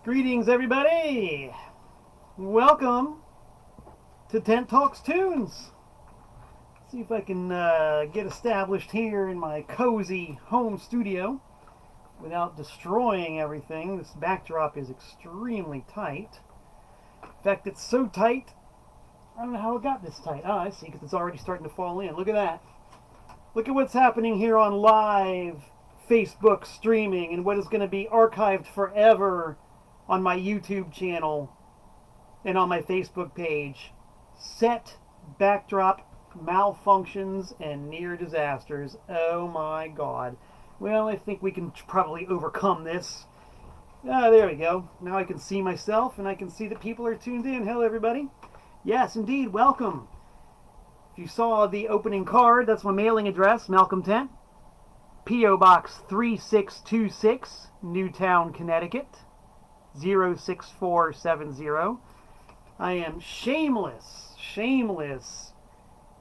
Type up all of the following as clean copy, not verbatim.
Greetings, everybody! Welcome to Tent Talks Tunes. See if I can get established here in my cozy home studio without destroying everything. This backdrop is extremely tight. In fact, it's so tight, I don't know how it got this tight. Ah, I see, because it's already starting to fall in. Look at that. Look at what's happening here on live Facebook streaming and what is going to be archived forever on my YouTube channel and on my Facebook page. Set backdrop malfunctions and near disasters. Oh my God. Well, I think we can probably overcome this. There we go. Now I can see myself and I can see that people are tuned in. Hello, everybody. Yes, indeed. Welcome. If you saw the opening card, that's my mailing address, Malcolm Tent, P.O. Box 3626, Newtown, Connecticut, 06470. I am shameless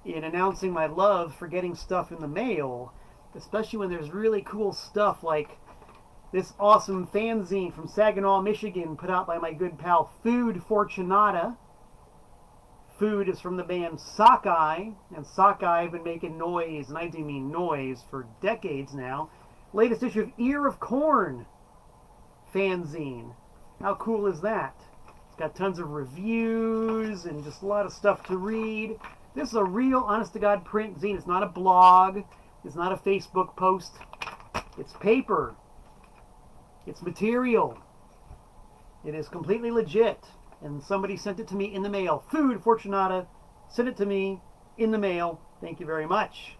in announcing my love for getting stuff in the mail, especially when there's really cool stuff like this awesome fanzine from Saginaw, Michigan, put out by my good pal Food Fortunata. Food is from the band Sockeye, and Sockeye have been making noise, and I do mean noise, for decades now. Latest issue of Ear of Corn fanzine. How cool is that? It's got tons of reviews and just a lot of stuff to read. This is a real, honest-to-God print zine. It's not a blog. It's not a Facebook post. It's paper. It's material. It is completely legit. And somebody sent it to me in the mail. Food Fortunata sent it to me in the mail. Thank you very much.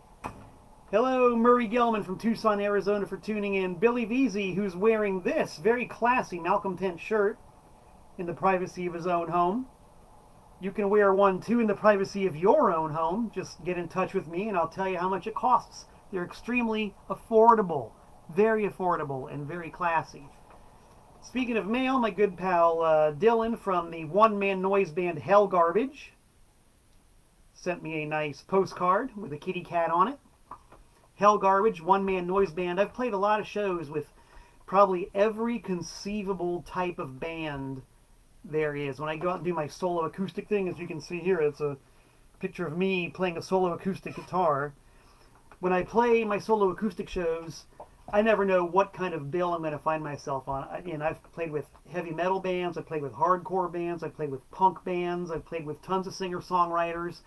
Hello, Murray Gelman from Tucson, Arizona, for tuning in. Billy Veazey, who's wearing this very classy Malcolm Tent shirt in the privacy of his own home. You can wear one, too, in the privacy of your own home. Just get in touch with me, and I'll tell you how much it costs. They're extremely affordable, very affordable, and very classy. Speaking of mail, my good pal Dylan from the one-man noise band Hell Garbage sent me a nice postcard with a kitty cat on it. Hell Garbage, one-man noise band. I've played a lot of shows with probably every conceivable type of band there is. When I go out and do my solo acoustic thing, as you can see here, it's a picture of me playing a solo acoustic guitar. When I play my solo acoustic shows, I never know what kind of bill I'm going to find myself on. And I've played with heavy metal bands, I've played with hardcore bands, I've played with punk bands, I've played with tons of singer-songwriters.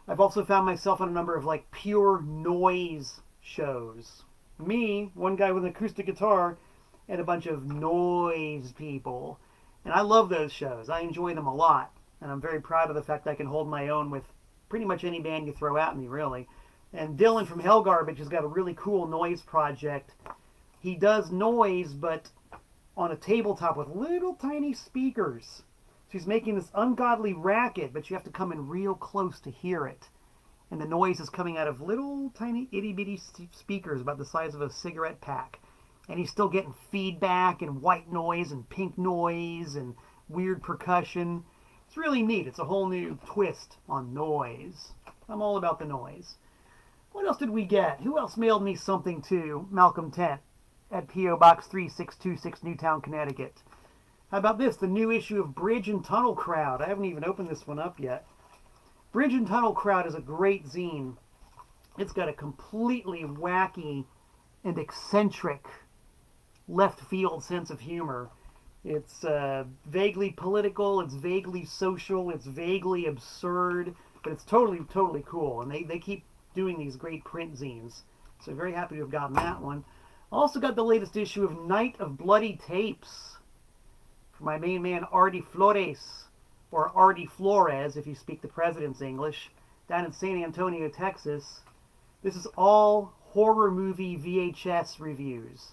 I've also found myself on a number of like pure noise shows. Me, one guy with an acoustic guitar, and a bunch of noise people. And I love those shows. I enjoy them a lot. And I'm very proud of the fact that I can hold my own with pretty much any band you throw at me, really. And Dylan from Hell Garbage has got a really cool noise project. He does noise, but on a tabletop with little tiny speakers. So he's making this ungodly racket, but you have to come in real close to hear it. And the noise is coming out of little tiny itty-bitty speakers about the size of a cigarette pack. And he's still getting feedback and white noise and pink noise and weird percussion. It's really neat. It's a whole new twist on noise. I'm all about the noise. What else did we get? Who else mailed me something to Malcolm Tent at P.O. Box 3626, Newtown, Connecticut? How about this? The new issue of Bridge and Tunnel Crowd. I haven't even opened this one up yet. Bridge and Tunnel Crowd is a great zine. It's got a completely wacky and eccentric left field sense of humor. It's vaguely political, it's vaguely social, it's vaguely absurd, but it's totally cool. And they keep doing these great print zines. So very happy to have gotten that one. Also got the latest issue of Night of Bloody Tapes from my main man Artie Flores, or Artie Flores if you speak the president's English, down in San Antonio, Texas. This is all horror movie VHS reviews.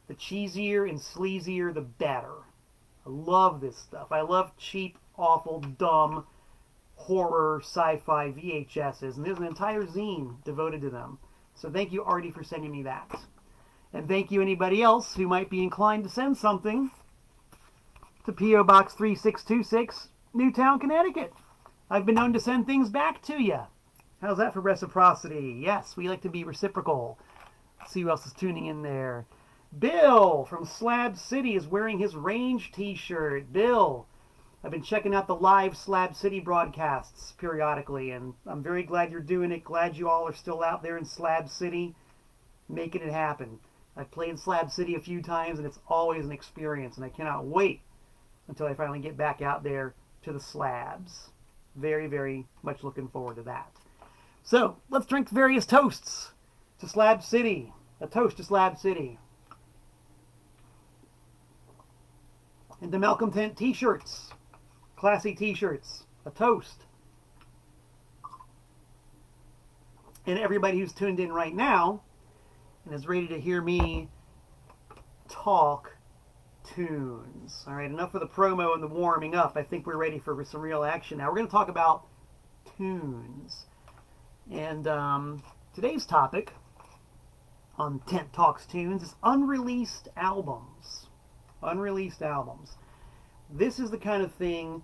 The cheesier and sleazier, the better. I love this stuff. I love cheap, awful, dumb horror, sci-fi VHSs, and there's an entire zine devoted to them. So thank you, Artie, for sending me that. And thank you anybody else who might be inclined to send something to P.O. Box 3626, Newtown, Connecticut. I've been known to send things back to you. How's that for reciprocity? Yes, we like to be reciprocal. Let's see who else is tuning in there. Bill from Slab City is wearing his Range t-shirt. Bill, I've been checking out the live Slab City broadcasts periodically, and I'm very glad you're doing it. Glad you all are still out there in Slab City making it happen. I've played Slab City a few times, and it's always an experience, and I cannot wait until I finally get back out there to the slabs. Very, very much looking forward to that. So, let's drink various toasts to Slab City. A toast to Slab City. And to Malcontent t-shirts. Classy t-shirts. A toast. And everybody who's tuned in right now and is ready to hear me talk tunes. All right, enough of the promo and the warming up. I think we're ready for some real action now. We're going to talk about tunes. And today's topic on Tent Talks Tunes is unreleased albums. Unreleased albums. This is the kind of thing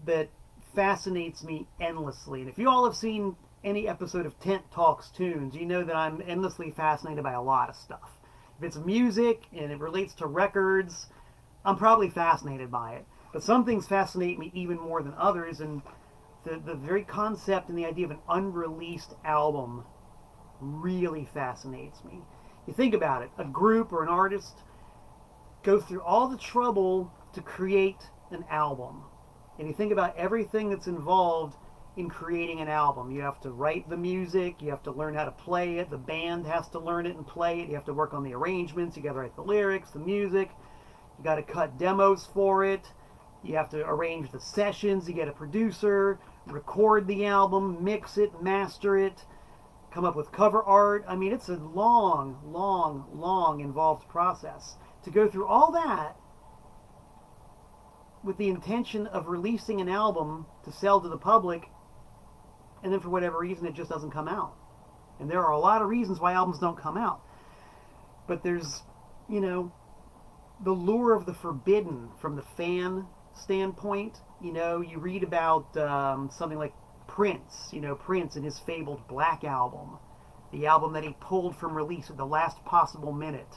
that fascinates me endlessly. And if you all have seen any episode of Tent Talks Tunes, you know that I'm endlessly fascinated by a lot of stuff. If it's music and it relates to records, I'm probably fascinated by it. But some things fascinate me even more than others, and the very concept and the idea of an unreleased album really fascinates me. You think about it, a group or an artist goes through all the trouble to create an album. And you think about everything that's involved in creating an album. You have to write the music, you have to learn how to play it, the band has to learn it and play it, you have to work on the arrangements, you got to write the lyrics, the music, you got to cut demos for it, you have to arrange the sessions, you get a producer, record the album, mix it, master it, come up with cover art. I mean, it's a long, long, long involved process. To go through all that with the intention of releasing an album to sell to the public, and then for whatever reason it just doesn't come out. And there are a lot of reasons why albums don't come out. But there's, you know, the lure of the forbidden from the fan standpoint. You know, you read about something like Prince, Prince and his fabled Black Album, the album that he pulled from release at the last possible minute.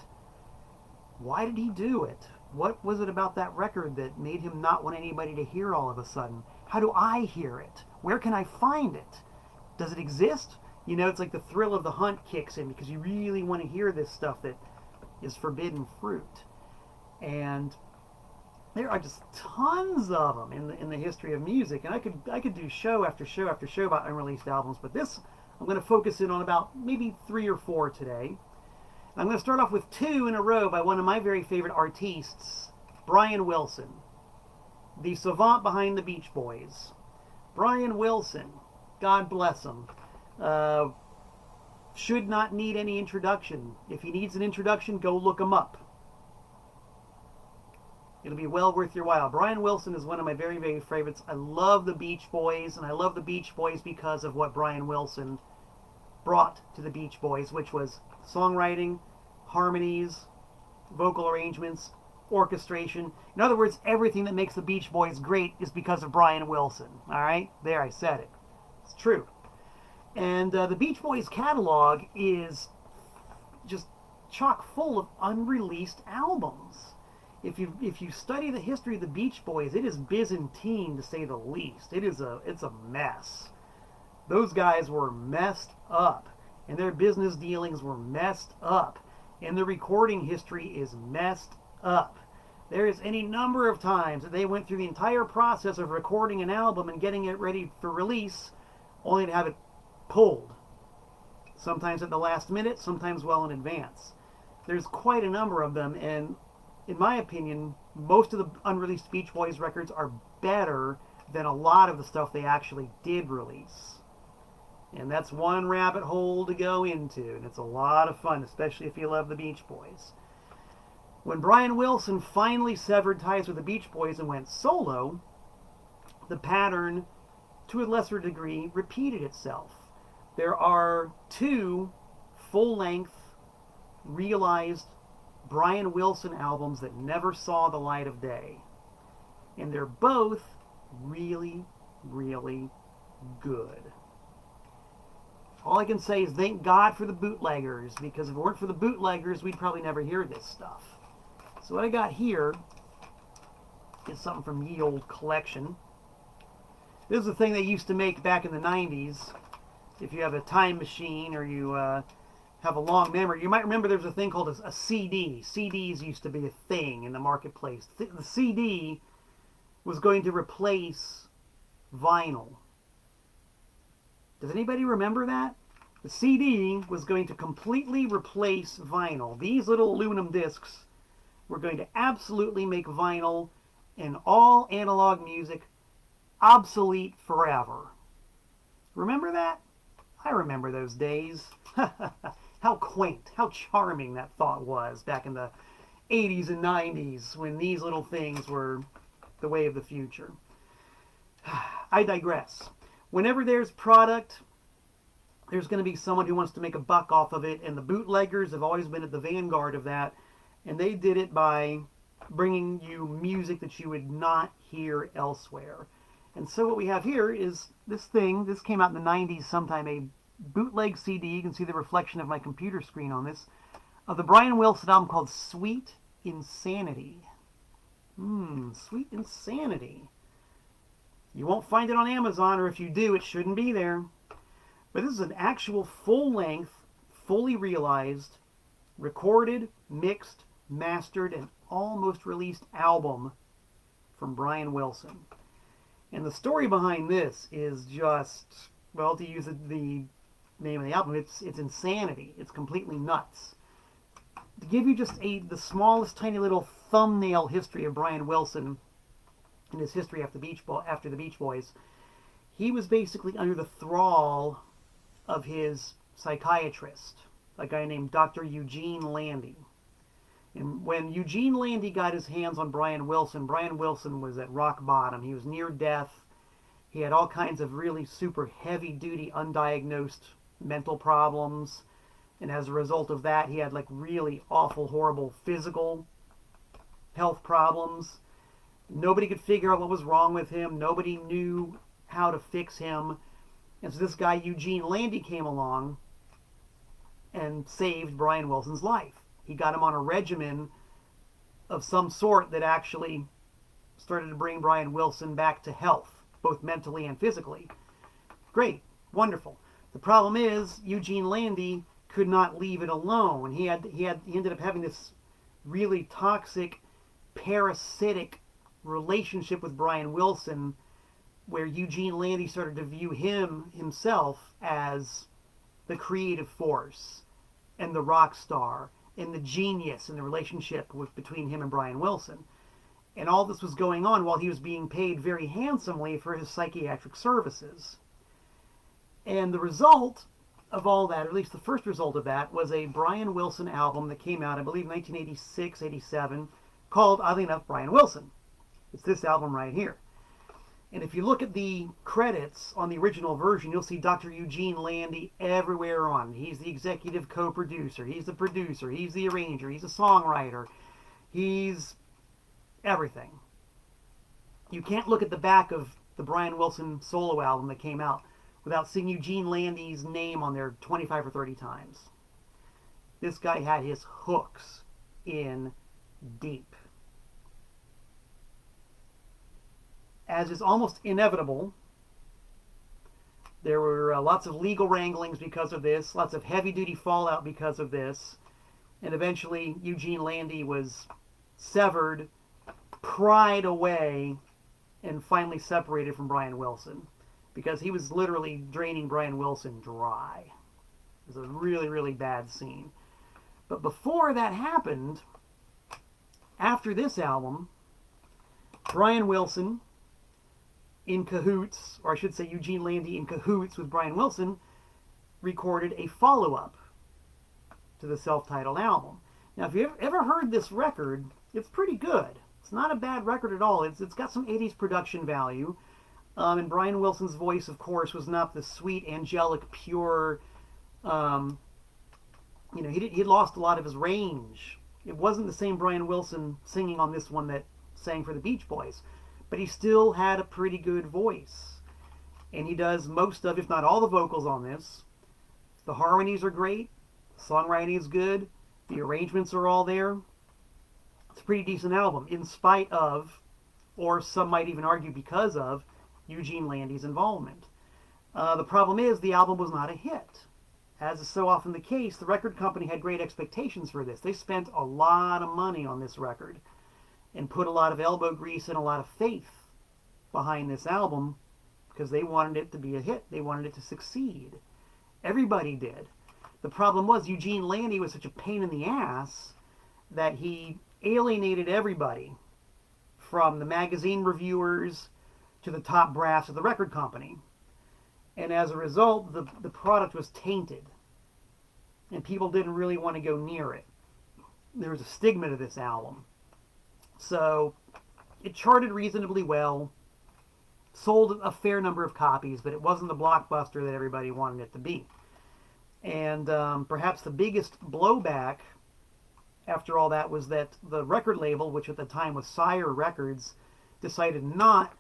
Why did he do it? What was it about that record that made him not want anybody to hear all of a sudden? How do I hear it? Where can I find it? Does it exist? It's like the thrill of the hunt kicks in because you really want to hear this stuff that is forbidden fruit. And there are just tons of them in the history of music. And I could do show after show after show about unreleased albums, but this I'm going to focus in on about maybe 3 or 4 today. I'm going to start off with 2 in a row by one of my very favorite artistes, Brian Wilson, the savant behind the Beach Boys. Brian Wilson, God bless him, should not need any introduction. If he needs an introduction, go look him up. It'll be well worth your while. Brian Wilson is one of my very, very favorites. I love the Beach Boys, and I love the Beach Boys because of what Brian Wilson brought to the Beach Boys, which was songwriting, harmonies, vocal arrangements, orchestration. In other words, everything that makes the Beach Boys great is because of Brian Wilson. All right? There, I said it. It's true. And the Beach Boys catalog is just chock full of unreleased albums. If you study the history of the Beach Boys, it is Byzantine to say the least. It's a mess. Those guys were messed up, and their business dealings were messed up, and the recording history is messed up. There is any number of times that they went through the entire process of recording an album and getting it ready for release, only to have it pulled. Sometimes at the last minute, sometimes well in advance. There's quite a number of them, and in my opinion, most of the unreleased Beach Boys records are better than a lot of the stuff they actually did release. And that's one rabbit hole to go into, and it's a lot of fun, especially if you love the Beach Boys. When Brian Wilson finally severed ties with the Beach Boys and went solo, the pattern, to a lesser degree, repeated itself. There are 2 full-length, realized Brian Wilson albums that never saw the light of day. And they're both really, really good. All I can say is thank God for the bootleggers, because if it weren't for the bootleggers, we'd probably never hear this stuff. So what I got here is something from Ye Olde Collection. This is a thing they used to make back in the 90s. If you have a time machine or you have a long memory, you might remember there was a thing called a CD. CDs used to be a thing in the marketplace. The CD was going to replace vinyl. Does anybody remember that? The CD was going to completely replace vinyl. These little aluminum discs were going to absolutely make vinyl and all analog music obsolete forever. Remember that? I remember those days. How quaint, how charming that thought was back in the 80s and 90s when these little things were the way of the future. I digress. Whenever there's product, there's going to be someone who wants to make a buck off of it, and the bootleggers have always been at the vanguard of that, and they did it by bringing you music that you would not hear elsewhere. And so what we have here is this thing. This came out in the 90s sometime, a bootleg CD. You can see the reflection of my computer screen on this, of the Brian Wilson album called Sweet Insanity. Sweet Insanity. You won't find it on Amazon, or if you do, it shouldn't be there. But this is an actual full-length, fully realized, recorded, mixed, mastered, and almost released album from Brian Wilson. And the story behind this is just, well, to use the name of the album, it's insanity. It's completely nuts. To give you just the smallest tiny little thumbnail history of Brian Wilson and his history after the Beach Boys, he was basically under the thrall of his psychiatrist, a guy named Dr. Eugene Landy. And when Eugene Landy got his hands on Brian Wilson was at rock bottom. He was near death. He had all kinds of really super heavy-duty, undiagnosed mental problems. And as a result of that, he had like really awful, horrible physical health problems. Nobody could figure out what was wrong with him. Nobody knew how to fix him. And so this guy, Eugene Landy, came along and saved Brian Wilson's life. He got him on a regimen of some sort that actually started to bring Brian Wilson back to health, both mentally and physically. Great. Wonderful. The problem is, Eugene Landy could not leave it alone. He ended up having this really toxic, parasitic relationship with Brian Wilson, where Eugene Landy started to view himself as the creative force and the rock star and the genius in the relationship between him and Brian Wilson. And all this was going on while he was being paid very handsomely for his psychiatric services. And the result of all that, or at least the first result of that, was a Brian Wilson album that came out, I believe, 1986, 87, called, oddly enough, Brian Wilson. It's this album right here. And if you look at the credits on the original version, you'll see Dr. Eugene Landy everywhere on. He's the executive co-producer. He's the producer. He's the arranger. He's a songwriter. He's everything. You can't look at the back of the Brian Wilson solo album that came out without seeing Eugene Landy's name on there 25 or 30 times. This guy had his hooks in deep. As is almost inevitable, there were lots of legal wranglings because of this, lots of heavy-duty fallout because of this, and eventually Eugene Landy was severed, pried away, and finally separated from Brian Wilson, because he was literally draining Brian Wilson dry. It was a really, really bad scene. But before that happened, after this album, Brian Wilson, in cahoots, or I should say Eugene Landy in cahoots with Brian Wilson, recorded a follow-up to the self-titled album. Now, if you've ever heard this record, it's pretty good. It's not a bad record at all. It's got some 80s production value. And Brian Wilson's voice, of course, was not the sweet, angelic, pure, he lost a lot of his range. It wasn't the same Brian Wilson singing on this one that sang for the Beach Boys. But he still had a pretty good voice. And he does most of, if not all, the vocals on this. The harmonies are great. The songwriting is good. The arrangements are all there. It's a pretty decent album, in spite of, or some might even argue because of, Eugene Landy's involvement. The problem is the album was not a hit. As is so often the case, the record company had great expectations for this. They spent a lot of money on this record and put a lot of elbow grease and a lot of faith behind this album because they wanted it to be a hit. They wanted it to succeed. Everybody did. The problem was Eugene Landy was such a pain in the ass that he alienated everybody, from the magazine reviewers to the top brass of the record company. And as a result, the product was tainted. And people didn't really want to go near it. There was a stigma to this album. So it charted reasonably well, sold a fair number of copies, but it wasn't the blockbuster that everybody wanted it to be. And perhaps the biggest blowback after all that was that the record label, which at the time was Sire Records, decided not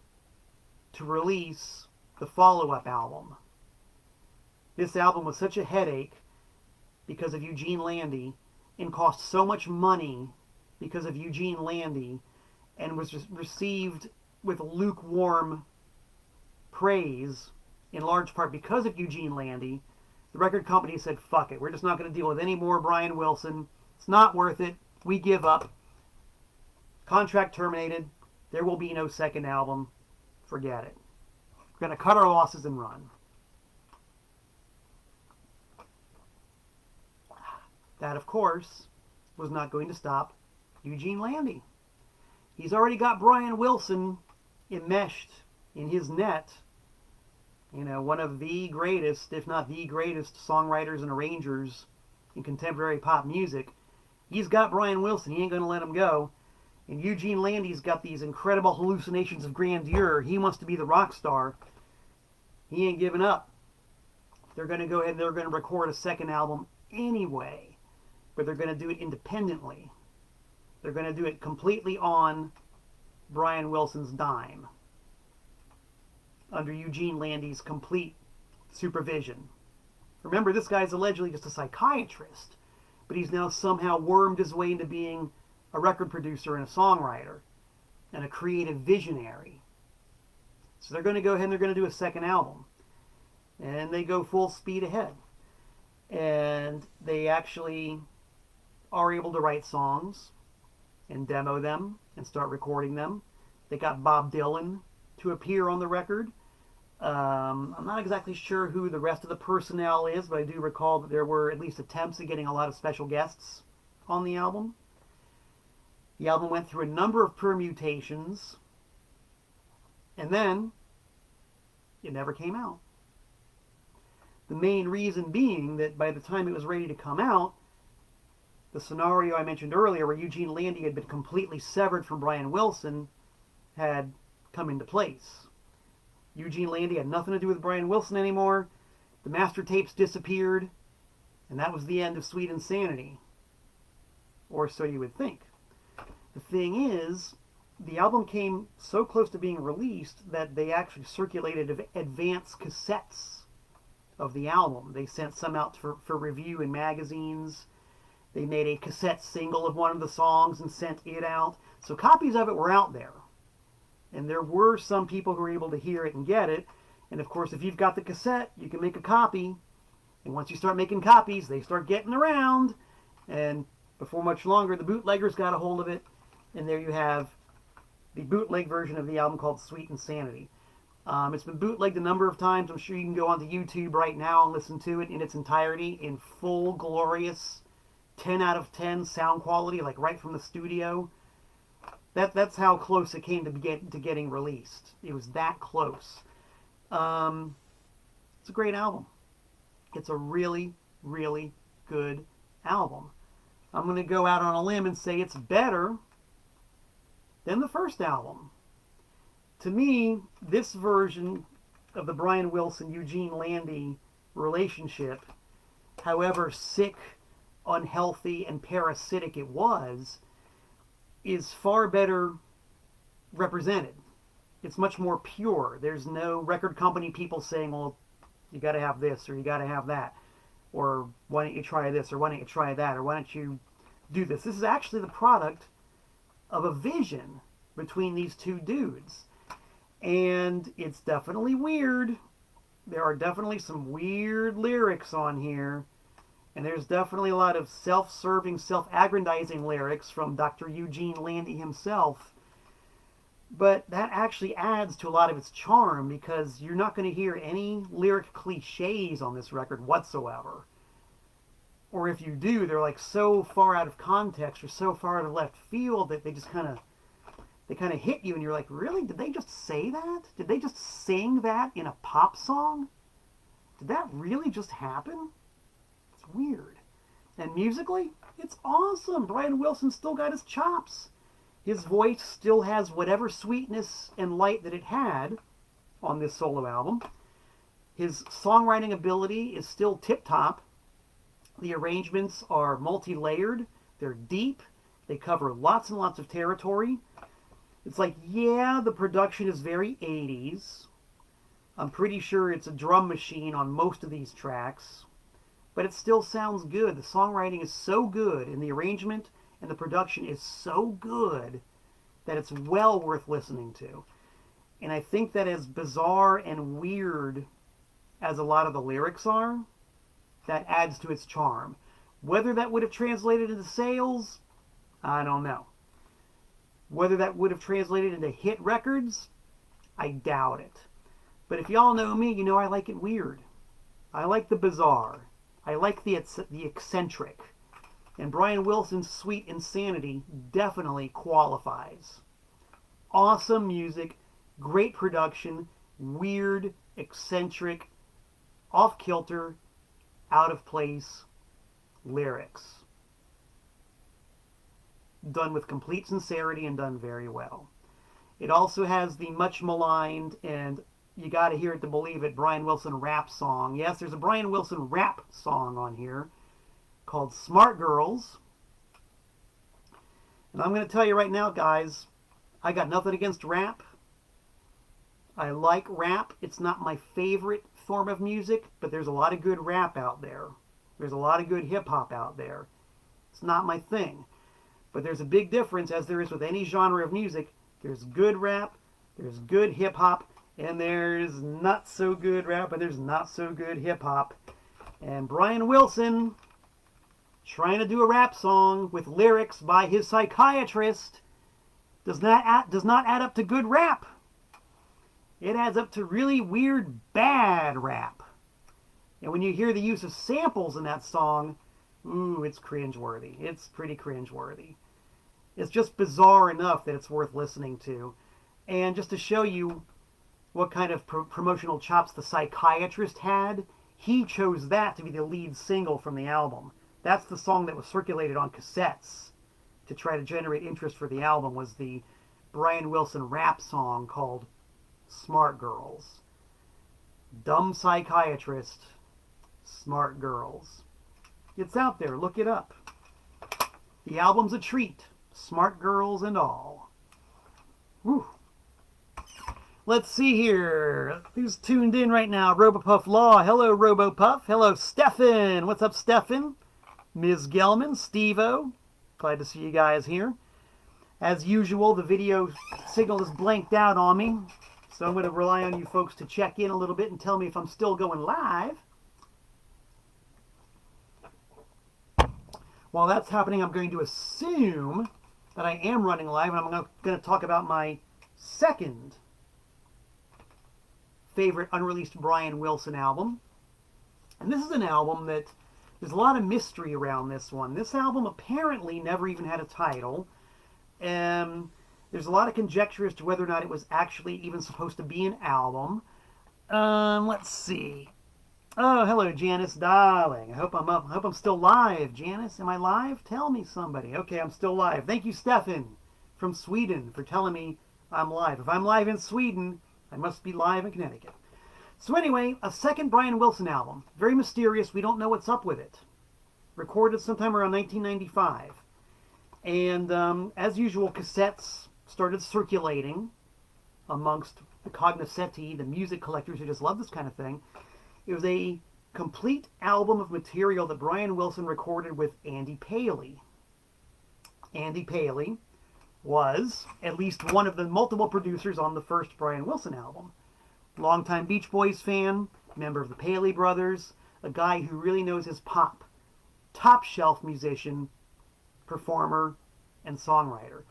to release the follow-up album. This album was such a headache because of Eugene Landy and cost so much money because of Eugene Landy and was just received with lukewarm praise in large part because of Eugene Landy. The record company said, fuck it, we're just not going to deal with any more Brian Wilson. It's not worth it. We give up. Contract terminated. There will be no second album. Forget it. We're going to cut our losses and run. That, of course, was not going to stop Eugene Landy. He's already got Brian Wilson enmeshed in his net. You know, one of the greatest, if not the greatest, songwriters and arrangers in contemporary pop music. He's got Brian Wilson. He ain't going to let him go. And Eugene Landy's got these incredible hallucinations of grandeur. He wants to be the rock star. He ain't giving up. They're going to go ahead and they're going to record a second album anyway. But they're going to do it independently. They're going to do it completely on Brian Wilson's dime. Under Eugene Landy's complete supervision. Remember, this guy's allegedly just a psychiatrist. But he's now somehow wormed his way into being a record producer and a songwriter and a creative visionary. So they're going to go ahead and they're going to do a second album. And they go full speed ahead. And they actually are able to write songs and demo them and start recording them. They got Bob Dylan to appear on the record. I'm not exactly sure who the rest of the personnel is, but I do recall that there were at least attempts at getting a lot of special guests on the album. The album went through a number of permutations, and then it never came out. The main reason being that by the time it was ready to come out, the scenario I mentioned earlier, where Eugene Landy had been completely severed from Brian Wilson, had come into place. Eugene Landy had nothing to do with Brian Wilson anymore. The master tapes disappeared, and that was the end of Sweet Insanity. Or so you would think. The thing is, the album came so close to being released that they actually circulated advance cassettes of the album. They sent some out for review in magazines. They made a cassette single of one of the songs and sent it out. So copies of it were out there. And there were some people who were able to hear it and get it. And of course, if you've got the cassette, you can make a copy. And once you start making copies, they start getting around. And before much longer, the bootleggers got a hold of it. And there you have the bootleg version of the album called Sweet Insanity. It's been bootlegged a number of times. I'm sure you can go onto YouTube right now and listen to it in its entirety in full, glorious 10 out of 10 sound quality, like right from the studio. That's how close it came to getting released. It was that close. It's a great album. It's a really, really good album. I'm going to go out on a limb and say it's better than the first album. To me, this version of the Brian Wilson-Eugene Landy relationship, however sick, unhealthy, and parasitic it was, is far better represented. It's much more pure. There's no record company people saying, well, you got to have this or you got to have that. or why don't you try this, or why don't you try that, or why don't you do this. This is actually the product of a vision between these two dudes. And it's definitely weird. There are definitely some weird lyrics on here. And there's definitely a lot of self-serving, self-aggrandizing lyrics from Dr. Eugene Landy himself. But that actually adds to a lot of its charm, because you're not going to hear any lyric cliches on this record whatsoever. Or if you do, they're like so far out of context or so far out of left field that they just kind of hit you, and you're like, really? Did they just say that? Did they just sing that in a pop song? Did that really just happen? It's weird. And musically, it's awesome. Brian Wilson still got his chops. His voice still has whatever sweetness and light that it had on this solo album. His songwriting ability is still tip-top. The arrangements are multi-layered. They're deep. They cover lots and lots of territory. It's like, yeah, the production is very 80s. I'm pretty sure it's a drum machine on most of these tracks. But it still sounds good. The songwriting is so good, and the arrangement and the production is so good that it's well worth listening to. And I think that as bizarre and weird as a lot of the lyrics are, that adds to its charm. Whether that would have translated into sales, I don't know. Whether that would have translated into hit records, I doubt it. But if y'all know me, you know I like it weird. I like the bizarre. I like the eccentric. And Brian Wilson's Sweet Insanity definitely qualifies. Awesome music, great production, weird, eccentric, off-kilter, out-of-place lyrics. Done with complete sincerity and done very well. It also has the much maligned, and you got to hear it to believe it, Brian Wilson rap song. Yes, there's a Brian Wilson rap song on here called Smart Girls. And I'm going to tell you right now, guys, I got nothing against rap. I like rap. It's not my favorite form of music, but there's a lot of good rap out there. There's a lot of good hip-hop out there. It's not my thing. But there's a big difference, as there is with any genre of music. There's good rap, there's good hip-hop, and there's not so good rap, and there's not so good hip-hop. And Brian Wilson, trying to do a rap song with lyrics by his psychiatrist, does not add up to good rap. It adds up to really weird, bad rap. And when you hear the use of samples in that song, ooh, it's cringeworthy. It's pretty cringeworthy. It's just bizarre enough that it's worth listening to. And just to show you what kind of promotional chops the psychiatrist had, he chose that to be the lead single from the album. That's the song that was circulated on cassettes to try to generate interest for the album, was the Brian Wilson rap song called Smart Girls. Dumb psychiatrist, smart girls. It's out there. Look it up. The album's a treat. Smart girls and all. Whew. Let's see here. Who's tuned in right now? Robopuff Law. Hello, Robopuff. Hello, Stefan. What's up, Stefan? Ms. Gelman, Steve-O. Glad to see you guys here. As usual, the video signal is blanked out on me, so I'm going to rely on you folks to check in a little bit and tell me if I'm still going live. While that's happening, I'm going to assume that I am running live, and I'm going to talk about my second favorite unreleased Brian Wilson album. And this is an album that there's a lot of mystery around this one. This album apparently never even had a title. There's a lot of conjecture as to whether or not it was actually even supposed to be an album. Let's see. Oh, hello, Janice, darling. I hope I'm up. I hope I'm still live. Janice, am I live? Tell me, somebody. Okay, I'm still live. Thank you, Stefan from Sweden, for telling me I'm live. If I'm live in Sweden, I must be live in Connecticut. So anyway, a second Brian Wilson album. Very mysterious. We don't know what's up with it. Recorded sometime around 1995. And as usual, cassettes started circulating amongst the cognoscenti, the music collectors who just love this kind of thing. It was a complete album of material that Brian Wilson recorded with Andy Paley. Andy Paley was at least one of the multiple producers on the first Brian Wilson album. Longtime Beach Boys fan, member of the Paley Brothers, a guy who really knows his pop. Top shelf musician, performer, and songwriter.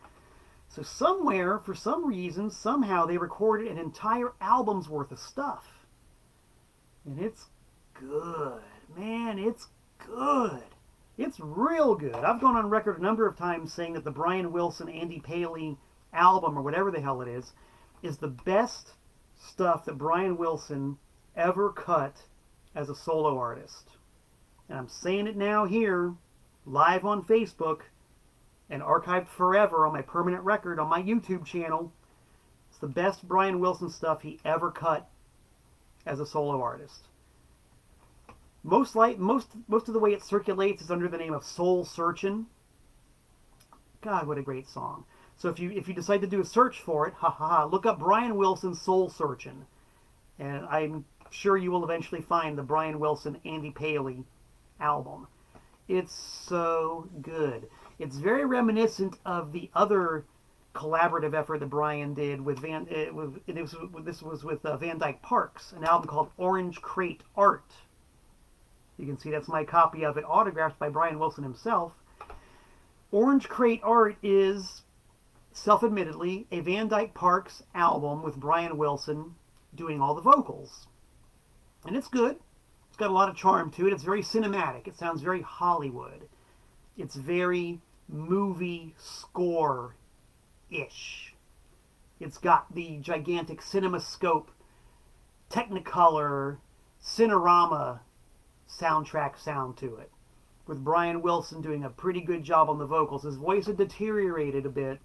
So somewhere, for some reason, somehow they recorded an entire album's worth of stuff. And it's good. Man, it's good. It's real good. I've gone on record a number of times saying that the Brian Wilson, Andy Paley album, or whatever the hell it is the best stuff that Brian Wilson ever cut as a solo artist. And I'm saying it now here, live on Facebook, and archived forever on my permanent record on my YouTube channel. It's the best Brian Wilson stuff he ever cut as a solo artist. Most of the way it circulates is under the name of Soul Searchin'. God, what a great song. So if you decide to do a search for it, look up Brian Wilson Soul Searchin'. And I'm sure you will eventually find the Brian Wilson Andy Paley album. It's so good. It's very reminiscent of the other collaborative effort that Brian did with Van Dyke Parks, an album called Orange Crate Art. You can see that's my copy of it, autographed by Brian Wilson himself. Orange Crate Art is, self-admittedly, a Van Dyke Parks album with Brian Wilson doing all the vocals. And it's good. It's got a lot of charm to it. It's very cinematic. It sounds very Hollywood. It's very movie score-ish. It's got the gigantic CinemaScope, Technicolor, Cinerama soundtrack sound to it, with Brian Wilson doing a pretty good job on the vocals. His voice had deteriorated a bit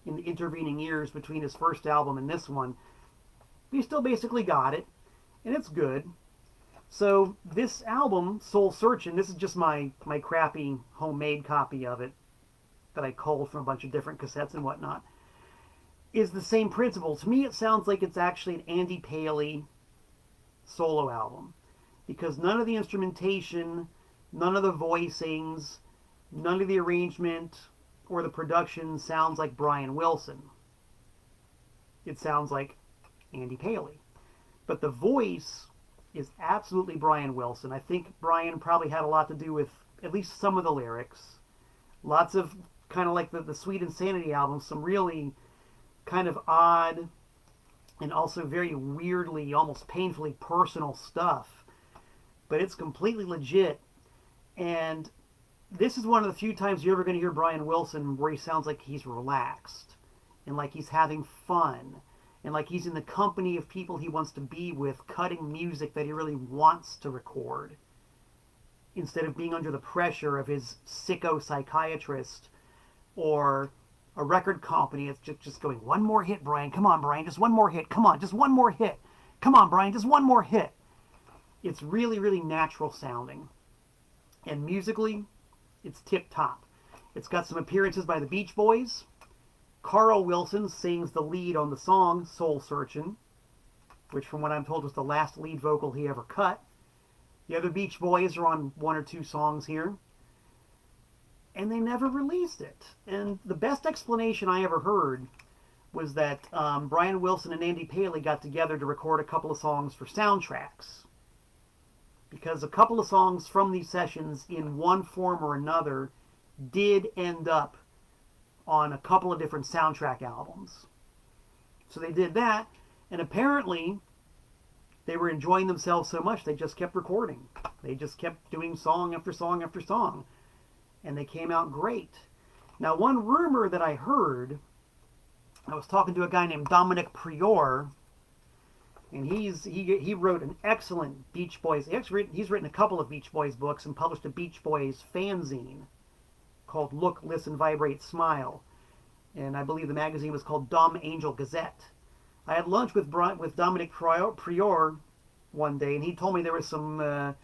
in the intervening years between his first album and this one, but he still basically got it, and it's good. So this album, Soul Searchin', this is just my crappy homemade copy of it that I culled from a bunch of different cassettes and whatnot, is the same principle. To me, it sounds like it's actually an Andy Paley solo album, because none of the instrumentation, none of the voicings, none of the arrangement or the production sounds like Brian Wilson. It sounds like Andy Paley. But the voice is absolutely Brian Wilson. I think Brian probably had a lot to do with at least some of the lyrics. Lots of, kind of like the Sweet Insanity album, some really kind of odd and also very weirdly, almost painfully personal stuff. But it's completely legit. And this is one of the few times you're ever going to hear Brian Wilson where he sounds like he's relaxed and like he's having fun and like he's in the company of people he wants to be with, cutting music that he really wants to record, instead of being under the pressure of his sicko psychiatrist or a record company. It's just going, one more hit, Brian. Come on, Brian. Just one more hit. Come on, just one more hit. Come on, Brian. Just one more hit. It's really, really natural sounding. And musically, it's tip-top. It's got some appearances by the Beach Boys. Carl Wilson sings the lead on the song Soul Searchin', which from what I'm told was the last lead vocal he ever cut. The other Beach Boys are on one or two songs here. And they never released it. And the best explanation I ever heard was that Brian Wilson and Andy Paley got together to record a couple of songs for soundtracks. Because a couple of songs from these sessions, in one form or another, did end up on a couple of different soundtrack albums. So they did that, and apparently they were enjoying themselves so much they just kept recording. They just kept doing song after song after song, and they came out great. Now, one rumor that I heard, I was talking to a guy named Dominic Prior, and he wrote an excellent Beach Boys. He's written a couple of Beach Boys books and published a Beach Boys fanzine called Look, Listen, Vibrate, Smile. And I believe the magazine was called Dumb Angel Gazette. I had lunch with Dominic Prior one day, and he told me there was some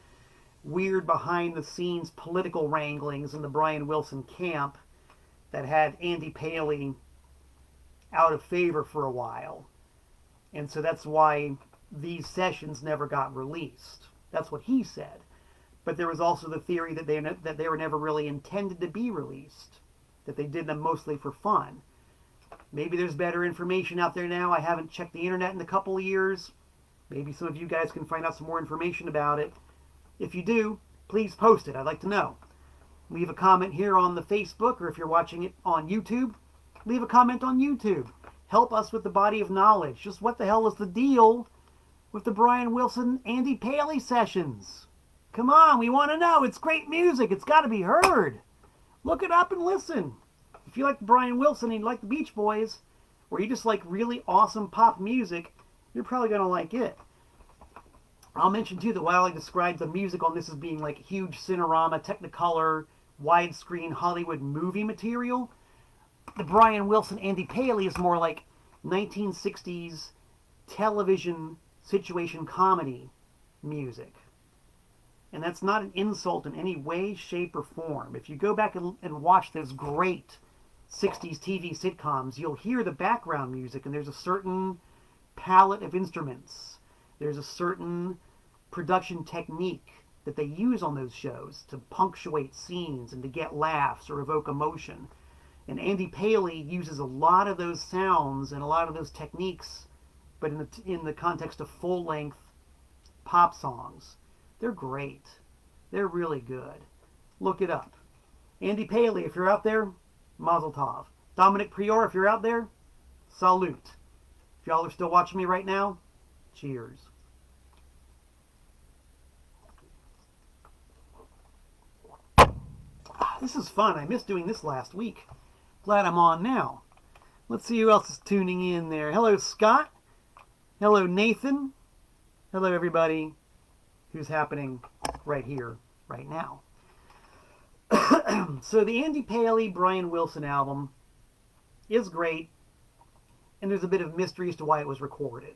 weird behind-the-scenes political wranglings in the Brian Wilson camp that had Andy Paley out of favor for a while. And so that's why these sessions never got released. That's what he said. But there was also the theory that they were never really intended to be released, that they did them mostly for fun. Maybe there's better information out there now. I haven't checked the internet in a couple of years. Maybe some of you guys can find out some more information about it. If you do, please post it. I'd like to know. Leave a comment here on the Facebook, or if you're watching it on YouTube, leave a comment on YouTube. Help us with the body of knowledge. Just what the hell is the deal with the Brian Wilson, Andy Paley sessions? Come on, we want to know. It's great music. It's got to be heard. Look it up and listen. If you like Brian Wilson and you like the Beach Boys, or you just like really awesome pop music, you're probably going to like it. I'll mention too that while I described the music on this as being like huge Cinerama, Technicolor, widescreen Hollywood movie material, the Brian Wilson, Andy Paley is more like 1960s television situation comedy music. And that's not an insult in any way, shape, or form. If you go back and watch those great 60s TV sitcoms, you'll hear the background music, and there's a certain palette of instruments. There's a certain production technique that they use on those shows to punctuate scenes and to get laughs or evoke emotion. And Andy Paley uses a lot of those sounds and a lot of those techniques, but in the context of full-length pop songs. They're great. They're really good. Look it up. Andy Paley, if you're out there, Mazel Tov. Dominic Prior, if you're out there, salute. If y'all are still watching me right now, cheers. This is fun. I missed doing this last week. Glad I'm on now. Let's see who else is tuning in there. Hello, Scott. Hello, Nathan. Hello, everybody who's happening right here, right now. So the Andy Paley, Brian Wilson album is great, and there's a bit of mystery as to why it was recorded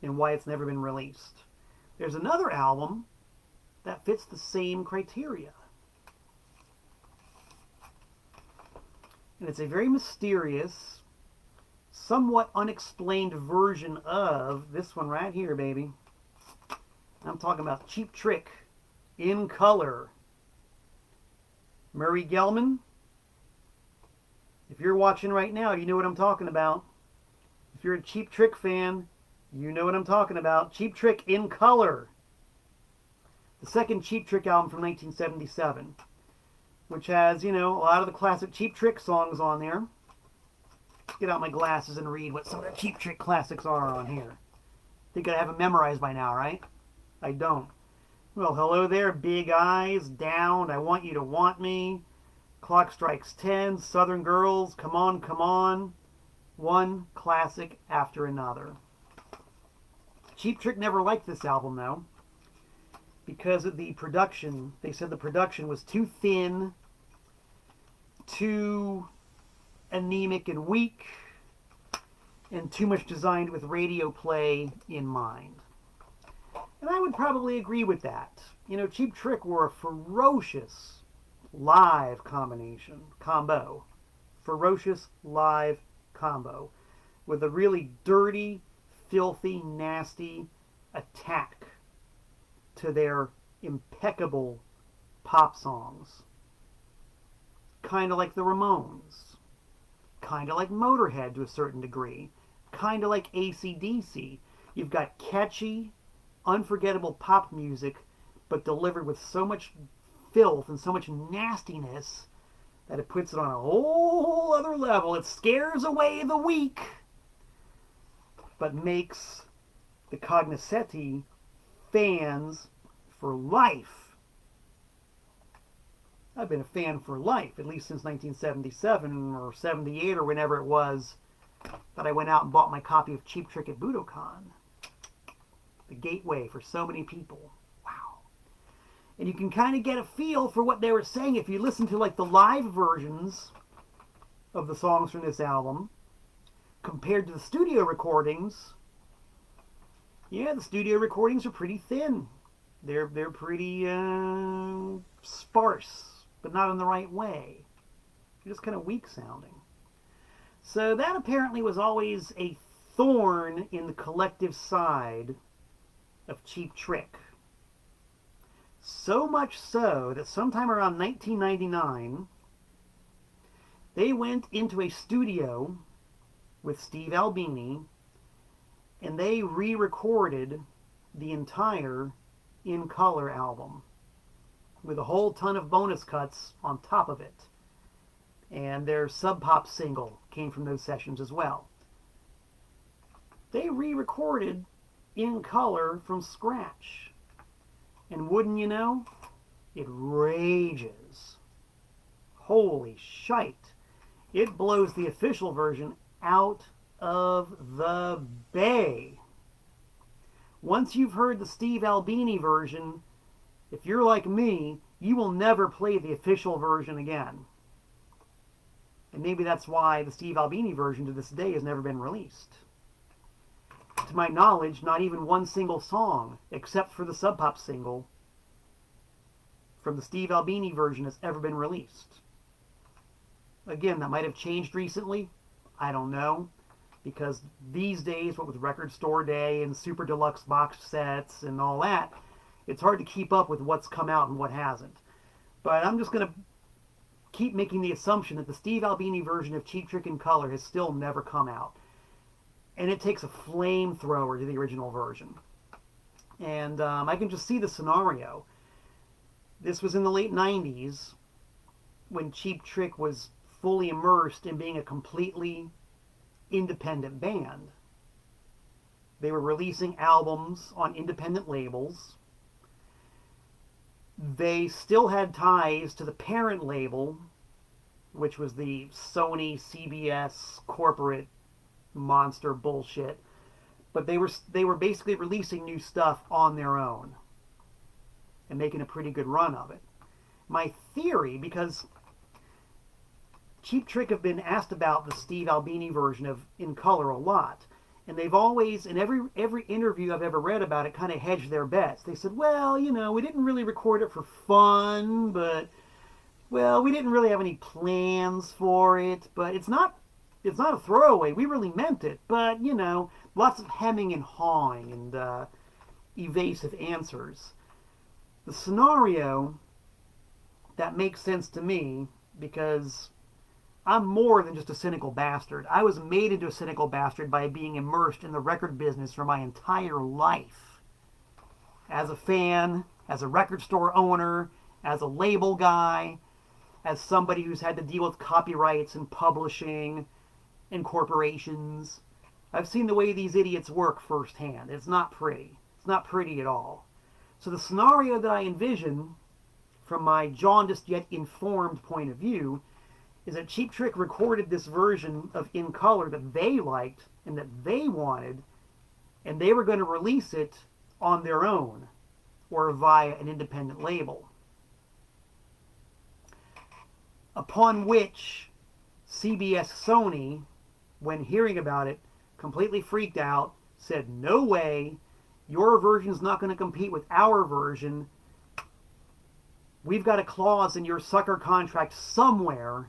and why it's never been released. There's another album that fits the same criteria. And it's a very mysterious, somewhat unexplained version of this one right here, baby. I'm talking about Cheap Trick in color. Murray Gell-Mann, if you're watching right now, you know what I'm talking about. If you're a Cheap Trick fan, you know what I'm talking about. Cheap Trick in color. The second Cheap Trick album from 1977, which has, you know, a lot of the classic Cheap Trick songs on there. Get out my glasses and read what some of the Cheap Trick classics are on here. Think I have them memorized by now, right? I don't. Well, hello there, Big Eyes, Down, I Want You to Want Me, Clock Strikes 10, Southern Girls, Come On, Come On. One classic after another. Cheap Trick never liked this album, though, because of the production. They said the production was too thin, too anemic and weak, and too much designed with radio play in mind. And I would probably agree with that. You know, Cheap Trick were a ferocious live combo. Ferocious live combo. With a really dirty, filthy, nasty attack to their impeccable pop songs. Kind of like the Ramones. Kind of like Motorhead to a certain degree. Kind of like AC/DC. You've got catchy, unforgettable pop music, but delivered with so much filth and so much nastiness that it puts it on a whole other level. It scares away the weak, but makes the cognoscenti fans for life. I've been a fan for life, at least since 1977 or 78 or whenever it was that I went out and bought my copy of Cheap Trick at Budokan. The gateway for so many people. Wow. And you can kind of get a feel for what they were saying if you listen to like the live versions of the songs from this album compared to the studio recordings. Yeah, the studio recordings are pretty thin. They're pretty sparse, but not in the right way. They're just kind of weak sounding. So that apparently was always a thorn in the collective side of Cheap Trick. So much so that sometime around 1999, they went into a studio with Steve Albini and they re-recorded the entire In Color album with a whole ton of bonus cuts on top of it. And their Sub Pop single came from those sessions as well. They re-recorded In Color from scratch. And wouldn't you know, it rages. Holy shite. It blows the official version out of the bay. Once you've heard the Steve Albini version, if you're like me, you will never play the official version again. And maybe that's why the Steve Albini version to this day has never been released. To my knowledge, not even one single song, except for the Sub Pop single, from the Steve Albini version has ever been released. Again, that might have changed recently. I don't know. Because these days, what with Record Store Day and Super Deluxe box sets and all that, it's hard to keep up with what's come out and what hasn't. But I'm just going to keep making the assumption that the Steve Albini version of Cheap Trick in Color has still never come out. And it takes a flamethrower to the original version. And I can just see the scenario. This was in the late 90s when Cheap Trick was fully immersed in being a completely independent band. They were releasing albums on independent labels. They still had ties to the parent label, which was the Sony CBS corporate monster bullshit. But they were basically releasing new stuff on their own and making a pretty good run of it. My theory, because Cheap Trick have been asked about the Steve Albini version of In Color a lot, and they've always, in every interview I've ever read about it, kind of hedged their bets. They said, well, you know, we didn't really record it for fun, but, well, we didn't really have any plans for it, but it's not a throwaway. We really meant it, but, you know, lots of hemming and hawing and evasive answers. The scenario that makes sense to me, because I'm more than just a cynical bastard. I was made into a cynical bastard by being immersed in the record business for my entire life. As a fan, as a record store owner, as a label guy, as somebody who's had to deal with copyrights and publishing and corporations. I've seen the way these idiots work firsthand. It's not pretty. It's not pretty at all. So the scenario that I envision, from my jaundiced yet informed point of view, is that Cheap Trick recorded this version of In Color that they liked and that they wanted, and they were going to release it on their own or via an independent label. Upon which CBS Sony, when hearing about it, completely freaked out, said, no way, your version's not going to compete with our version. We've got a clause in your sucker contract somewhere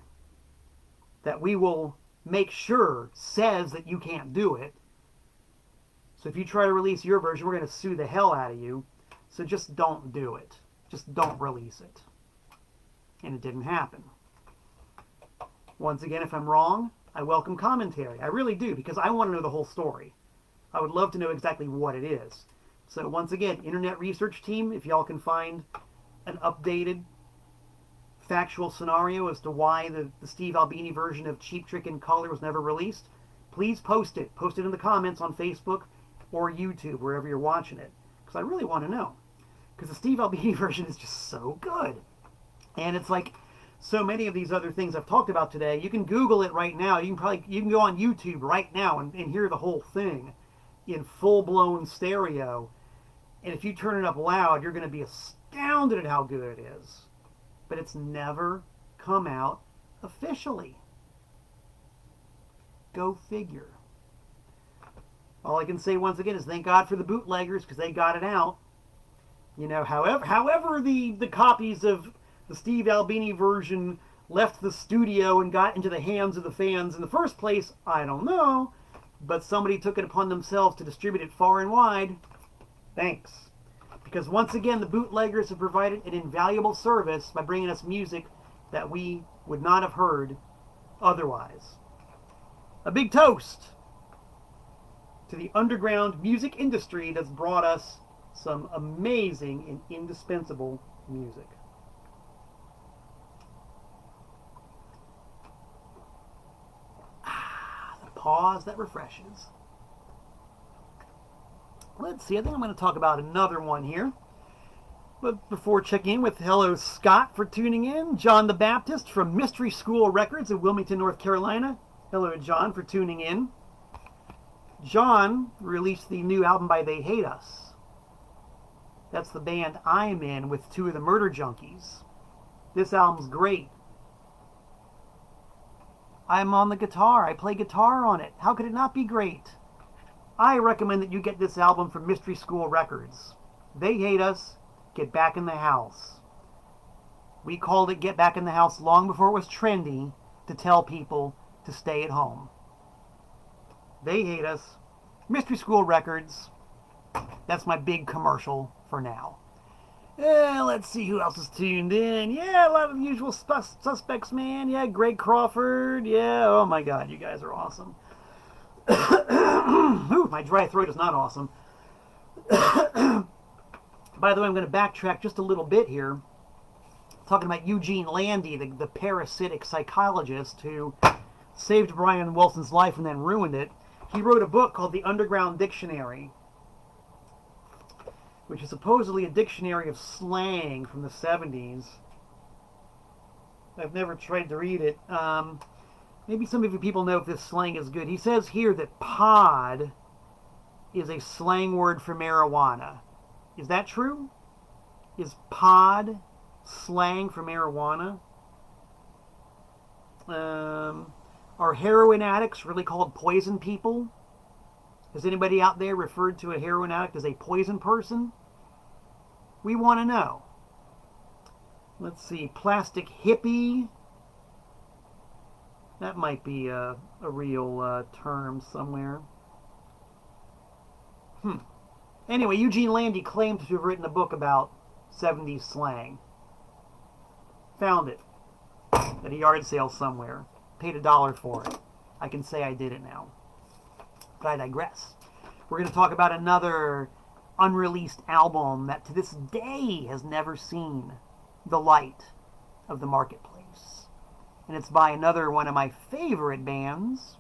that we will make sure says that you can't do it. So if you try to release your version, we're going to sue the hell out of you. So just don't do it. Just don't release it. And it didn't happen. Once again, if I'm wrong, I welcome commentary. I really do, because I want to know the whole story. I would love to know exactly what it is. So once again, internet research team, if y'all can find an updated factual scenario as to why the Steve Albini version of Cheap Trick in Color was never released, please post it. Post it in the comments on Facebook or YouTube, wherever you're watching it. Because I really want to know. Because the Steve Albini version is just so good. And it's like so many of these other things I've talked about today. You can Google it right now. You can go on YouTube right now and hear the whole thing in full-blown stereo. And if you turn it up loud, you're going to be astounded at how good it is. But it's never come out officially. Go figure. All I can say once again is thank God for the bootleggers, because they got it out. You know, however the copies of the Steve Albini version left the studio and got into the hands of the fans in the first place, I don't know. But somebody took it upon themselves to distribute it far and wide. Thanks. Because once again, the bootleggers have provided an invaluable service by bringing us music that we would not have heard otherwise. A big toast to the underground music industry that's brought us some amazing and indispensable music. The pause that refreshes. Let's see, I think I'm going to talk about another one here. But before checking in with hello Scott for tuning in, John the Baptist from Mystery School Records in Wilmington, North Carolina. Hello John for tuning in. John released the new album by They Hate Us. That's the band I'm in with two of the Murder Junkies. This album's great. I'm on the guitar. I play guitar on it. How could it not be great? I recommend that you get this album from Mystery School Records. They Hate Us, Get Back in the House. We called it Get Back in the House long before it was trendy to tell people to stay at home. They Hate Us, Mystery School Records. That's my big commercial for now. Let's see who else is tuned in. Yeah, a lot of the usual suspects, man. Yeah, Greg Crawford. Yeah, oh my God, you guys are awesome. Ooh, my dry throat is not awesome. By the way, I'm going to backtrack just a little bit here. Talking about Eugene Landy, the parasitic psychologist who saved Brian Wilson's life and then ruined it. He wrote a book called The Underground Dictionary, which is supposedly a dictionary of slang from the 70s. I've never tried to read it. Maybe some of you people know if this slang is good. He says here that pod is a slang word for marijuana. Is that true? Is pod slang for marijuana? Are heroin addicts really called poison people? Has anybody out there referred to a heroin addict as a poison person? We want to know. Let's see. Plastic hippie. That might be a real term somewhere. Anyway, Eugene Landy claimed to have written a book about 70s slang. Found it at a yard sale somewhere. Paid $1 for it. I can say I did it now. But I digress. We're going to talk about another unreleased album that to this day has never seen the light of the marketplace. And it's by another one of my favorite bands.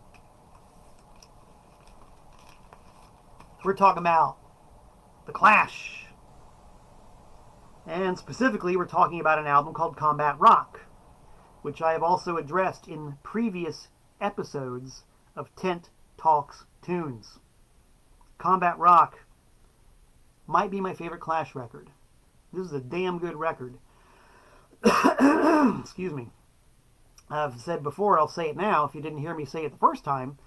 We're talking about The Clash. And specifically, we're talking about an album called Combat Rock, which I have also addressed in previous episodes of Tent Talks Tunes. Combat Rock might be my favorite Clash record. This is a damn good record. Excuse me. I've said before, I'll say it now, if you didn't hear me say it the first time,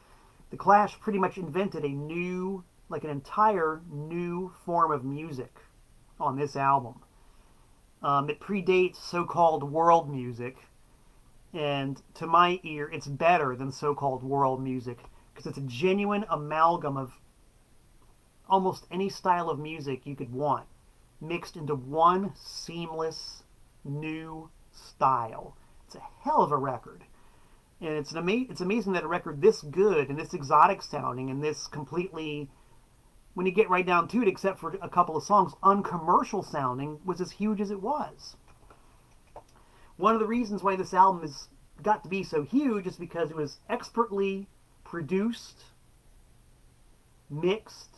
the Clash pretty much invented a new, like an entire new form of music on this album. It predates so-called world music, and to my ear, it's better than so-called world music, because it's a genuine amalgam of almost any style of music you could want, mixed into one seamless new style. It's a hell of a record. And it's amazing that a record this good and this exotic sounding and this completely, when you get right down to it, except for a couple of songs, uncommercial sounding, was as huge as it was. One of the reasons why this album has got to be so huge is because it was expertly produced, mixed,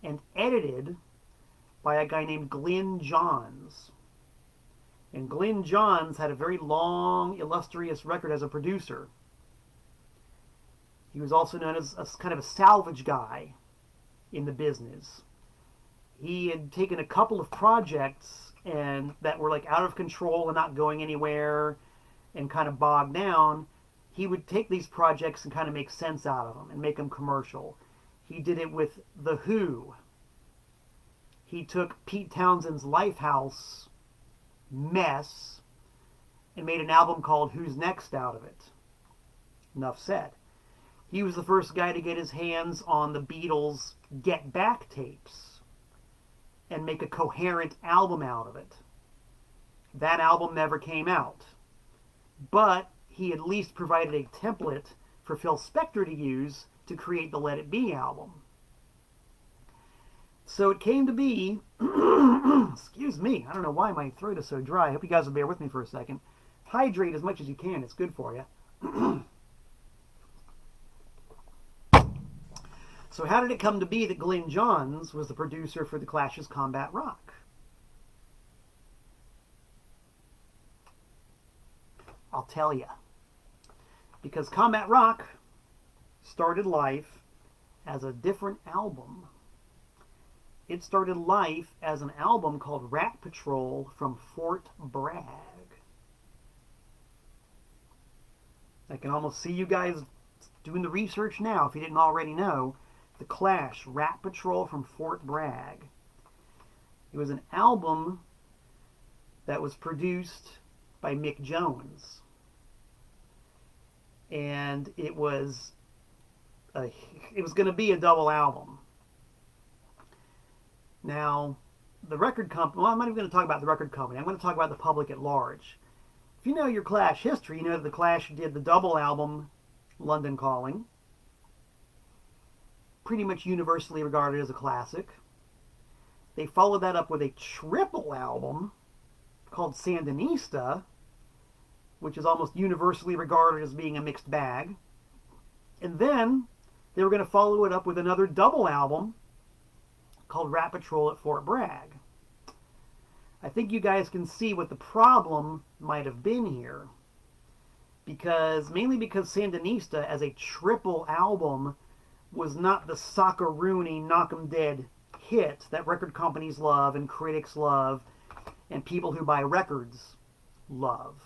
and edited by a guy named Glyn Johns. And Glyn Johns had a very long, illustrious record as a producer. He was also known as a kind of a salvage guy in the business. He had taken a couple of projects and that were like out of control and not going anywhere and kind of bogged down. He would take these projects and kind of make sense out of them and make them commercial. He did it with The Who. He took Pete Townshend's Lifehouse mess and made an album called Who's Next out of it. Enough said. He was the first guy to get his hands on the Beatles' Get Back tapes. and make a coherent album out of it. That album never came out. But he at least provided a template for Phil Spector to use to create the Let It Be album. So it came to be, excuse me, I don't know why my throat is so dry. I hope you guys will bear with me for a second. Hydrate as much as you can, it's good for you. So how did it come to be that Glyn Johns was the producer for The Clash's Combat Rock? I'll tell you. Because Combat Rock started life as a different album. It started life as an album called Rat Patrol from Fort Bragg. I can almost see you guys doing the research now if you didn't already know. The Clash, Rat Patrol from Fort Bragg. It was an album that was produced by Mick Jones. And it was going to be a double album. Now, the record company, well, I'm not even going to talk about the record company. I'm going to talk about the public at large. If you know your Clash history, you know that the Clash did the double album, London Calling. Pretty much universally regarded as a classic. They followed that up with a triple album called Sandinista, which is almost universally regarded as being a mixed bag. And then they were going to follow it up with another double album called Rat Patrol at Fort Bragg. I think you guys can see what the problem might have been here. Mainly because Sandinista as a triple album was not the sock-a-rooney, knock-em-dead hit that record companies love and critics love and people who buy records love.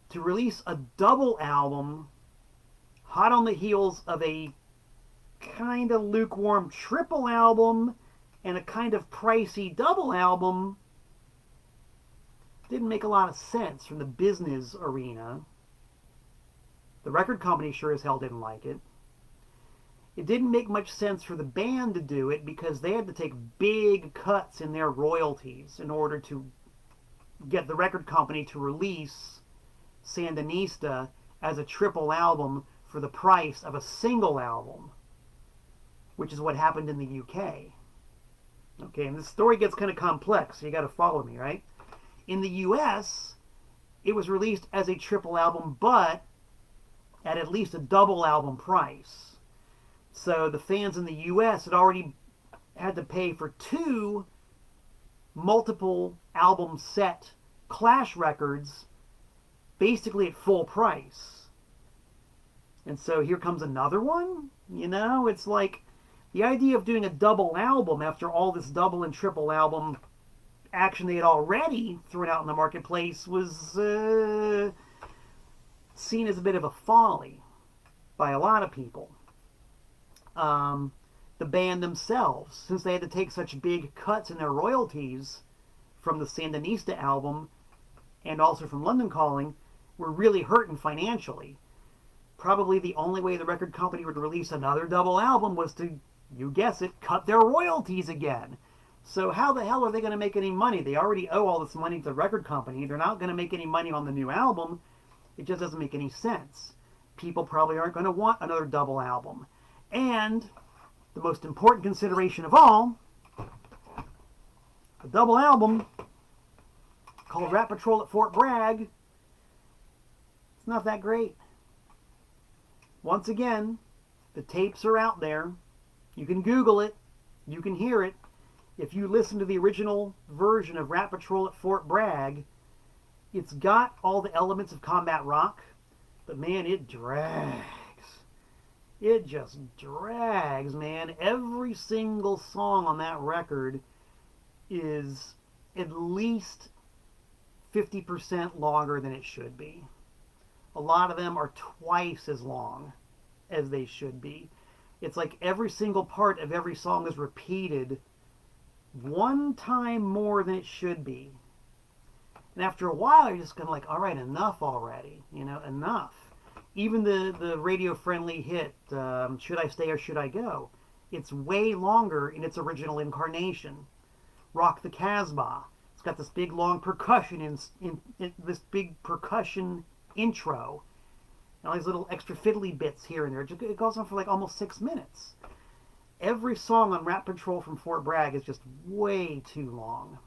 To release a double album hot on the heels of a kind of lukewarm triple album and a kind of pricey double album didn't make a lot of sense from the business arena. The record company sure as hell didn't like it. It didn't make much sense for the band to do it because they had to take big cuts in their royalties in order to get the record company to release Sandinista as a triple album for the price of a single album, which is what happened in the UK. Okay, and this story gets kind of complex, so you got to follow me, right? In the US, it was released as a triple album, but at least a double album price. So the fans in the US had already had to pay for two multiple album set Clash records basically at full price. And so here comes another one? You know, it's like the idea of doing a double album after all this double and triple album action they had already thrown out in the marketplace was seen as a bit of a folly by a lot of people. The band themselves, since they had to take such big cuts in their royalties from the Sandinista album and also from London Calling, were really hurting financially. Probably the only way the record company would release another double album was to, you guess it, cut their royalties again. So how the hell are they going to make any money? They already owe all this money to the record company. They're not going to make any money on the new album. It just doesn't make any sense. People probably aren't going to want another double album. And the most important consideration of all, a double album called Rat Patrol at Fort Bragg, it's not that great. Once again, the tapes are out there. You can Google it. You can hear it. If you listen to the original version of Rat Patrol at Fort Bragg, it's got all the elements of Combat Rock, but man, it drags. It just drags, man. Every single song on that record is at least 50% longer than it should be. A lot of them are twice as long as they should be. It's like every single part of every song is repeated one time more than it should be. And after a while, you're just going to like, all right, enough already. You know, enough. Even the radio-friendly hit, Should I Stay or Should I Go? It's way longer in its original incarnation. Rock the Casbah. It's got this big long percussion in this big percussion intro. And all these little extra fiddly bits here and there. It goes on for like almost 6 minutes. Every song on Rat Patrol from Fort Bragg is just way too long.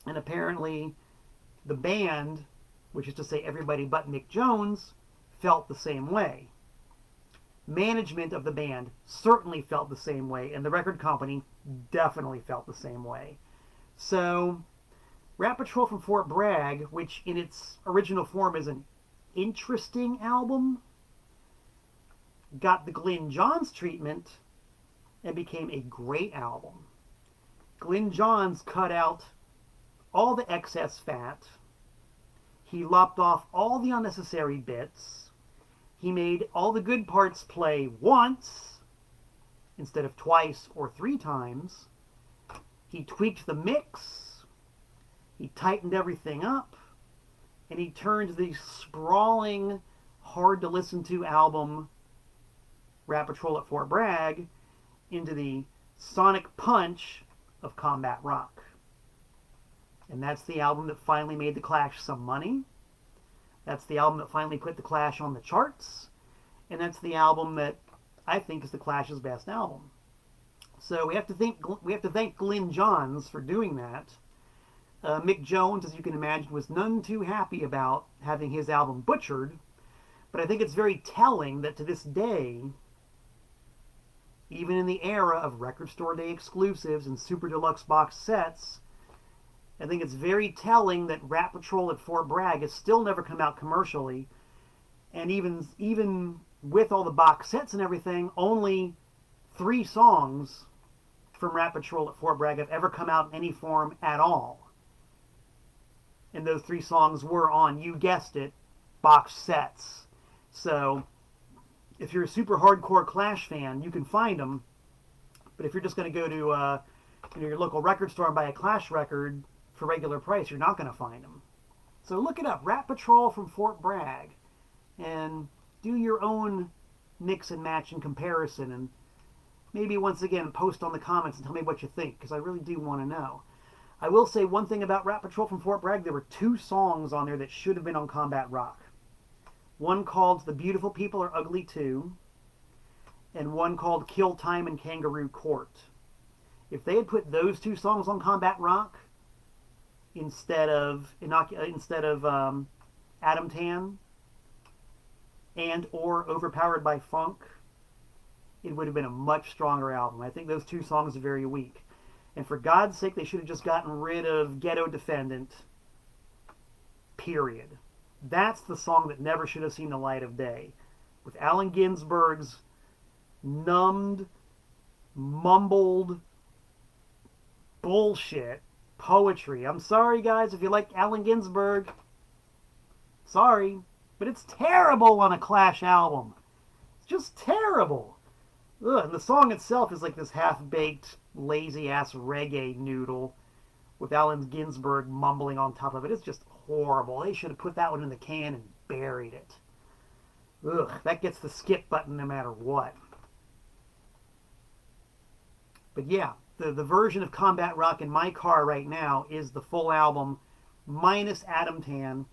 And apparently the band, which is to say everybody but Mick Jones, felt the same way. Management of the band certainly felt the same way, and the record company definitely felt the same way. So, Rat Patrol from Fort Bragg, which in its original form is an interesting album, got the Glyn Johns treatment and became a great album. Glyn Johns cut out all the excess fat. He lopped off all the unnecessary bits. He made all the good parts play once instead of twice or 3 times. He tweaked the mix. He tightened everything up. And he turned the sprawling, hard-to-listen-to album, Rat Patrol at Fort Bragg, into the sonic punch of combat rock. And that's the album that finally made The Clash some money. That's the album that finally put The Clash on the charts. And that's the album that I think is The Clash's best album. So we have to thank Glyn Johns for doing that. Mick Jones, as you can imagine, was none too happy about having his album butchered. But I think it's very telling that to this day, even in the era of record store day exclusives and super deluxe box sets, I think it's very telling that Rat Patrol at Fort Bragg has still never come out commercially. And even with all the box sets and everything, only 3 songs from Rat Patrol at Fort Bragg have ever come out in any form at all. And those 3 songs were on, you guessed it, box sets. So if you're a super hardcore Clash fan, you can find them. But if you're just going to go to your local record store and buy a Clash record for regular price, you're not going to find them. So look it up, Rat Patrol from Fort Bragg, and do your own mix and match and comparison, and maybe once again post on the comments and tell me what you think, because I really do want to know. I will say one thing about Rat Patrol from Fort Bragg. There were 2 songs on there that should have been on Combat Rock. One called The Beautiful People Are Ugly Too, and one called Kill Time and Kangaroo Court. If they had put those 2 songs on Combat Rock instead of Adam Tan and or Overpowered by Funk, it would have been a much stronger album. I think those 2 songs are very weak. And for God's sake, they should have just gotten rid of Ghetto Defendant, period. That's the song that never should have seen the light of day. With Allen Ginsberg's numbed, mumbled bullshit poetry. I'm sorry, guys, if you like Allen Ginsberg. Sorry. But it's terrible on a Clash album. It's just terrible. Ugh, and the song itself is like this half-baked, lazy-ass reggae noodle with Allen Ginsberg mumbling on top of it. It's just horrible. They should have put that one in the can and buried it. Ugh, that gets the skip button no matter what. But yeah, the version of Combat Rock in my car right now is the full album, minus Adam Tan,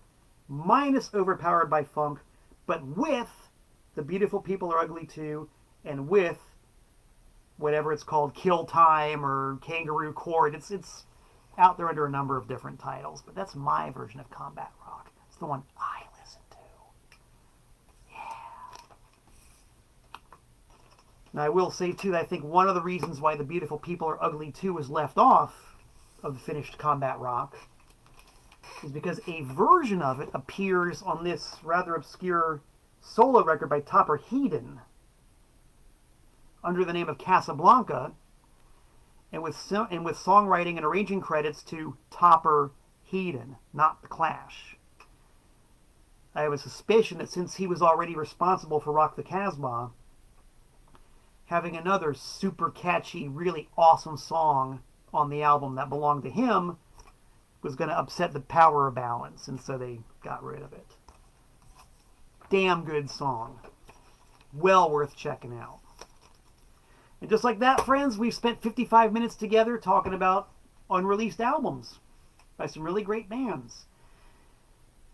minus Overpowered by Funk, but with The Beautiful People Are Ugly Too, and with whatever it's called, Kill Time or Kangaroo Court. It's out there under a number of different titles, but that's my version of Combat Rock. It's the one I listen to. Yeah. Now I will say too that I think one of the reasons why The Beautiful People Are Ugly Too was left off of the finished Combat Rock is because a version of it appears on this rather obscure solo record by Topper Headon under the name of Casablanca, and with songwriting and arranging credits to Topper Headon, not The Clash. I have a suspicion that since he was already responsible for Rock the Casbah, having another super catchy, really awesome song on the album that belonged to him was going to upset the power balance, and so they got rid of it. Damn good song. Well worth checking out. And just like that, friends, we've spent 55 minutes together talking about unreleased albums by some really great bands.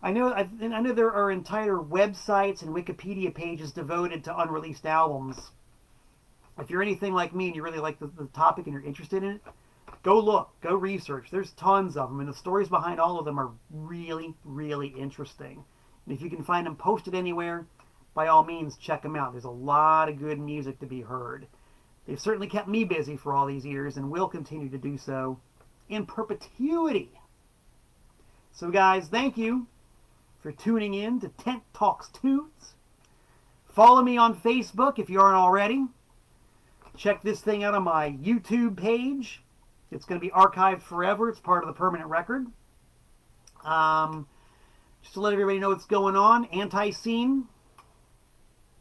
I know there are entire websites and Wikipedia pages devoted to unreleased albums. If you're anything like me and you really like the topic and you're interested in it, go look, go research. There's tons of them, and the stories behind all of them are really, really interesting. And if you can find them posted anywhere, by all means, check them out. There's a lot of good music to be heard. They've certainly kept me busy for all these years and will continue to do so in perpetuity. So guys, thank you for tuning in to Tent Talks Tunes. Follow me on Facebook if you aren't already. Check this thing out on my YouTube page. It's going to be archived forever. It's part of the permanent record. Just to let everybody know what's going on, Anti-Scene,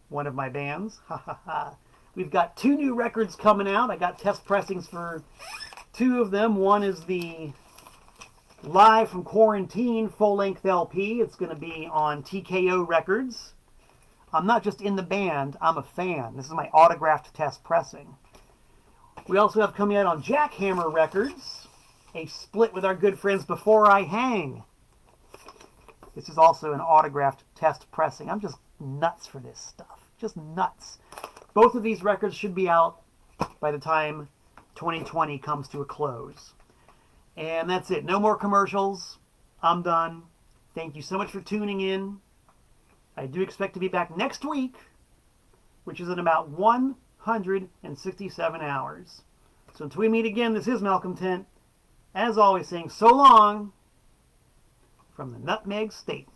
one of my bands. We've got 2 new records coming out. I got test pressings for 2 of them. One is the Live from Quarantine full-length LP. It's going to be on TKO Records. I'm not just in the band, I'm a fan. This is my autographed test pressing. We also have coming out on Jackhammer Records a split with our good friends Before I Hang. This is also an autographed test pressing. I'm just nuts for this stuff. Just nuts. Both of these records should be out by the time 2020 comes to a close. And that's it. No more commercials. I'm done. Thank you so much for tuning in. I do expect to be back next week, which is in about 167 hours. So until we meet again, this is Malcolm Tent, as always saying so long from the Nutmeg State.